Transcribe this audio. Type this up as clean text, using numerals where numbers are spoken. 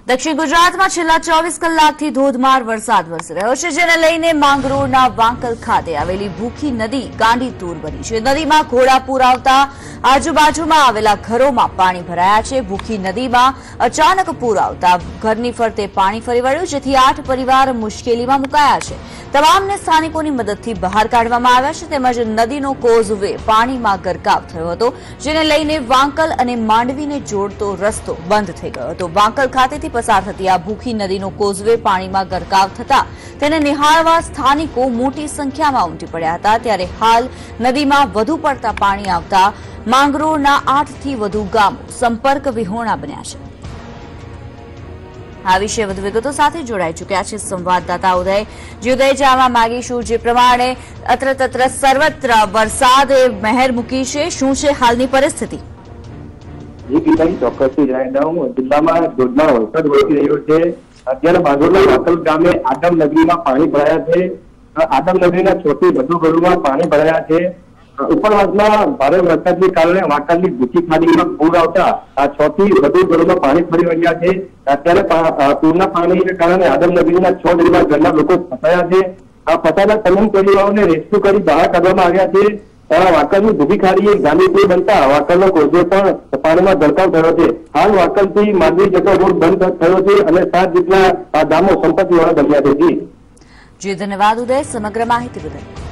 દક્ષિણ ગુજરાતમાં છેલ્લા 24 કલાકથી ધોધમાર વરસાદ વરસી રહ્યો છે, જેને લઈને માંગરોળના વાંકલ ખાતે આવેલી ભૂખી નદી ગાંડીતુર બની છે। નદીમાં ઘોડાપૂર આવતા આજુબાજુમાં આવેલા ઘરોમાં પાણી ભરાયા છે। ભૂખી નદીમાં અચાનક પૂર આવતા ઘરની ફરતે પાણી ફરી વળ્યું, જેથી 8 પરિવાર મુશ્કેલીમાં મુકાયા છે। તમામને સ્થાનિકોની મદદથી બહાર કાઢવામાં આવ્યા છે, તેમજ નદીનો કોઝવે પાણીમાં ગરકાવ થયો હતો, જેને લઈને વાંકલ અને માંડવીને જોડતો રસ્તો બંધ થઈ ગયો હતો। વાંકલ ખાતેથી પસાર થતી આ ભૂખી નદીનો કોઝવે પાણીમાં ગરકાવ થતા તેને નિહાળવા સ્થાનિકો મોટી સંખ્યામાં ઉમટી પડ્યા હતા। ત્યારે હાલ નદીમાં વધુ પડતા પાણી આવતા માંગરોળના 8 થી વધુ ગામો સંપર્ક વિહોણા બન્યા છે। આ વિશે વધુ વિગતો સાથે જોડાઈ ચૂક્યા છે સંવાદદાતા ઉદય। જે ઉદય, જાણવા માંગીશું જે પ્રમાણે અત્ર તત્ર સર્વત્ર વરસાદે મહેર મૂકી છે, શું છે હાલની પરિસ્થિતિ? જી પિતાજી, ચોક્કસથી જણાવી દઉં, જિલ્લામાં ધોધમાર વરસાદ વરસી રહ્યો છે। અત્યારે માંગરોળના વાકલ ગામે આદમ નગરીમાં પાણી ભરાયા છે। આદમ નગરીના 6 થી વધુ ઘરોમાં પાણી ભરાયા છે। ઉપરવાસમાં ભારે વરસાદને કારણે વાંકલની ભૂખી ખાડીમાં પૂર આવતા આ 6 થી વધુ ઘરોમાં પાણી ફરી વળ્યા છે। અત્યારે પૂરના પાણીને કારણે આદમ નગરીના 6 જેટલા ઘરના લોકો ફસાયા છે। આ ફસાયેલા તમામ પરિવારોને રેસ્ક્યુ કરી બહાર કાઢવામાં આવ્યા છે। વાંકલની ભૂખી ખાડીએ ગાંડીતુર બનતા વાંકલનો કોઝવે પણ પાણીમાં ગરકાવ થયો છે। હાલ વાંકલથી માંડવી જતો રોડ બંધ થયો છે અને 7 જેટલા ગામો સંપર્ક વિહોણા બન્યા છે। જી ધન્યવાદ ઉદય, સમગ્ર માહિતી બદલ।